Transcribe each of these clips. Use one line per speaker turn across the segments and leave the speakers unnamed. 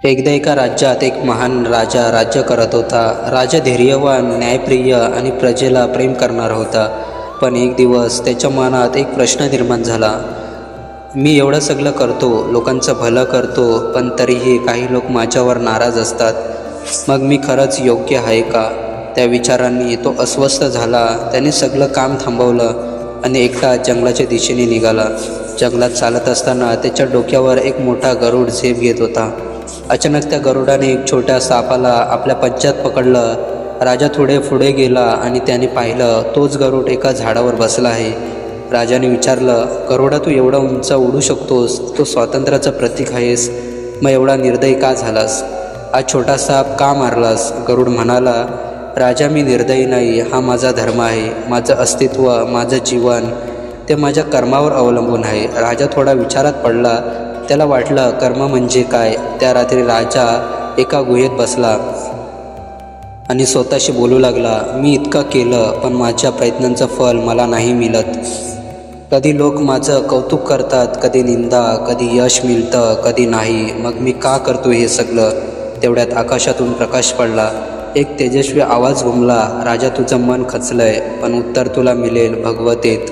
एकदा एका राज्यात एक महान राजा राज्य करत होता. राजा धैर्यवान, न्यायप्रिय आणि प्रजेला प्रेम करणारा होता. पण एक दिवस त्याच्या मनात एक प्रश्न निर्माण झाला. मी एवढं सगळं करतो, लोकांचं भलं करतो, पण तरीही काही लोक माझ्यावर नाराज असतात. मग मी खरंच योग्य आहे का? त्या विचारांनी तो अस्वस्थ झाला. त्याने सगळं काम थांबवलं आणि एकटा जंगलाच्या दिशेने निघाला. जंगलात चालत असताना त्याच्या डोक्यावर एक मोठा गरुड झेप घेत होता. अचानक त्या गरुडाने एक छोट्या सापाला आपल्या पंजात पकडलं. राजा थोडे पुढे गेला आणि त्याने पाहिलं तोच गरुड एका झाडावर बसला आहे. राजाने विचारलं, गरुडा, तू एवढा उंच उडू शकतोस, तो स्वातंत्र्याचं प्रतीक आहेस, मग एवढा निर्दयी का झालास? हा छोटा साप का मारलास? गरुड म्हणाला, राजा, मी निर्दयी नाही, हा माझा धर्म आहे. माझं अस्तित्व, माझं जीवन ते माझ्या कर्मावर अवलंबून आहे. राजा थोडा विचारात पडला. त्याला वाटलं, कर्म म्हणजे काय? त्या रात्री राजा एका गुहेत बसला आणि स्वतःशी बोलू लागला, मी इतकं केलं, पण माझ्या प्रयत्नांचं फल मला नाही मिळत. कधी लोक माझं कौतुक करतात, कधी निंदा, कधी यश मिळतं, कधी नाही. मग मी का करतो हे सगळं? तेवढ्यात आकाशातून प्रकाश पडला. एक तेजस्वी आवाज घुमला, राजा, तुझं मन खचलंय, पण उत्तर तुला मिळेल भगवतेत.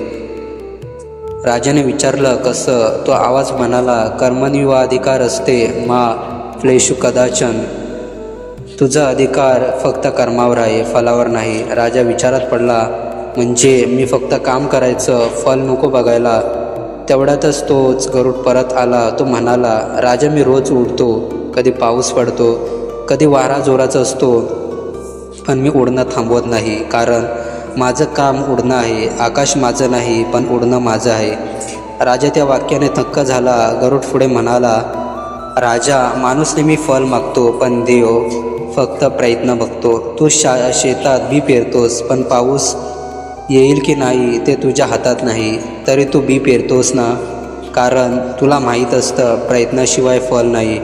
राजाने विचारलं, कसं? तो आवाज म्हणाला, कर्मणीवा अधिकार असते मा फलेषु कदाचन. तुझा अधिकार फक्त कर्मावर आहे, फलावर नाही. राजा विचारात पडला, म्हणजे मी फक्त काम करायचं, फल नको बघायला? तेवढ्यातच तोच गरुड परत आला. तो म्हणाला, राजा, मी रोज उडतो, कधी पाऊस पडतो, कधी वारा जोराचा असतो, पण मी उडणं थांबवत नाही, कारण माझं काम उडणं आहे. आकाश माझं नाही, पण उडणं माझं आहे. राजा त्या वाक्याने थक्क झाला. गरुड पुढे म्हणाला, राजा, माणूस नेहमी फल मागतो, पण देव फक्त प्रयत्न बघतो. तू शेतात बी पेरतोस, पण पाऊस येईल की नाही ते तुझ्या हातात नाही. तरी तू बी पेरतोस ना, कारण तुला माहीत असतं प्रयत्नाशिवाय फल नाही.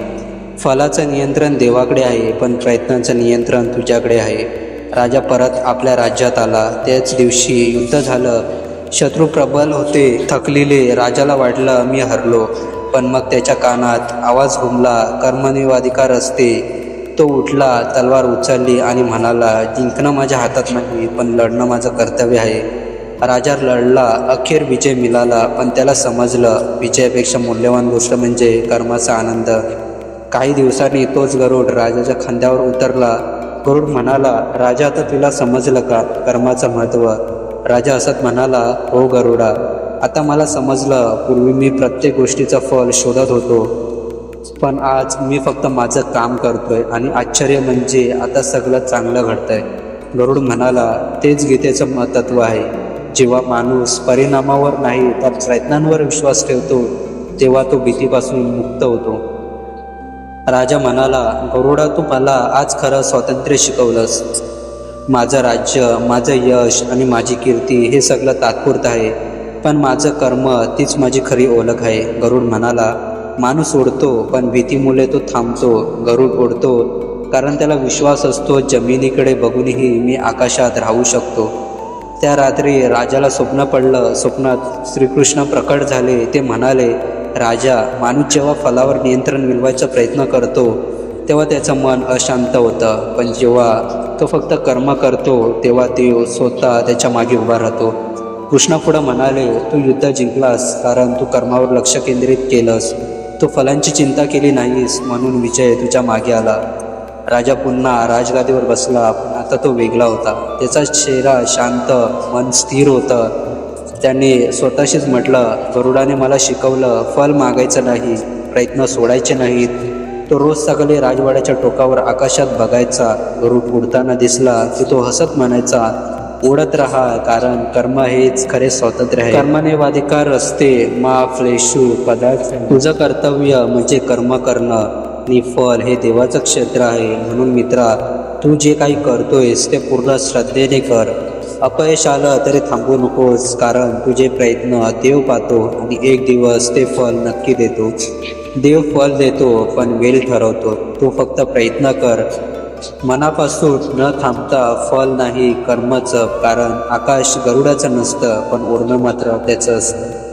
फलाचं नियंत्रण देवाकडे आहे, पण प्रयत्नाचं नियंत्रण तुझ्याकडे आहे. राजा परत आपल्या राज्यात आला. त्याच दिवशी युद्ध झालं. शत्रू प्रबल होते, थकलेले. राजाला वाटलं, मी हरलो. पण मग त्याच्या कानात आवाज घुमला, कर्मणीवाधिकार असते. तो उठला, तलवार उचलली आणि म्हणाला, जिंकणं माझ्या हातात नाही, पण लढणं माझं कर्तव्य आहे. राजा लढला, अखेर विजय मिळाला. पण त्याला समजलं, विजयापेक्षा मूल्यवान गोष्ट म्हणजे कर्माचा आनंद. काही दिवसांनी तोच गरुड राजाच्या खांद्यावर उतरला. गरुड म्हणाला, राजा, आता तुला समजलं का कर्माचं महत्त्व? राजा हसत म्हणाला, हो गरुडा, आता मला समजलं. पूर्वी मी प्रत्येक गोष्टीचं फल शोधत होतो, पण आज मी फक्त माझं काम करतोय आणि आश्चर्य म्हणजे आता सगळं चांगलं घडतंय. गरुड म्हणाला, तेच गीतेचं तत्त्व आहे. जेव्हा माणूस परिणामावर नाही तर प्रयत्नांवर विश्वास ठेवतो, तेव्हा तो भीतीपासून मुक्त होतो. राजा म्हणाला, गरुडा, तू मला आज खरं स्वातंत्र्य शिकवलंस. माझं राज्य, माझं यश आणि माझी कीर्ती हे सगळं तात्पुरतं आहे, पण माझं कर्म तीच माझी खरी ओळख आहे. गरुड म्हणाला, माणूस उडतो, पण भीतीमुळे तो थांबतो. गरुड उडतो कारण त्याला विश्वास असतो, जमिनीकडे बघूनही मी आकाशात राहू शकतो. त्या रात्री राजाला स्वप्न पडलं. स्वप्नात श्रीकृष्ण प्रकट झाले. ते म्हणाले, राजा, माणूस जेव्हा फलावर नियंत्रण मिळवायचा प्रयत्न करतो, तेव्हा त्याचं मन अशांत होतं, पण जेव्हा तो फक्त कर्म करतो, तेव्हा देव स्वतः त्याच्या मागे उभा राहतो. कृष्ण पुढं म्हणाले, तू युद्ध जिंकलास कारण तू कर्मावर लक्ष केंद्रित केलंस. तू फलांची चिंता केली नाहीस, म्हणून विजय तुझ्या मागे आला. राजा पुन्हा राजगादीवर बसला, पण आता तो वेगळा होता. त्याचा चेहरा शांत, मन स्थिर होतं. त्याने स्वतःशीच म्हटलं, गरुडाने मला शिकवलं, फल मागायचं नाही, प्रयत्न सोडायचे नाहीत. तो रोज सकाळी राजवाड्याच्या टोकावर आकाशात बघायचा. गरुड उडताना दिसला की तो हसत म्हणायचा, उडत राहा, कारण कर्म हेच खरे स्वातंत्र्य आहे. कर्मणेवाधिकार असते मा फलेषु कदाचन. तुझं कर्तव्य म्हणजे कर्म करणं आणि फल हे देवाचं क्षेत्र आहे. म्हणून मित्रा, तू जे काही करतोयस ते पूर्ण श्रद्धेने कर. अपयश आलं तरी थांबू नकोस, कारण तुझे प्रयत्न देव पाहतो आणि एक दिवस ते फल नक्की देतो. देव फल देतो, पण वेळ ठरवतो. तू फक्त प्रयत्न कर, मनापासून न थांबता. फल नाही, कर्मच, कारण आकाश गरुडाचं नसतं, पण उडणं मात्र त्याचं असतं.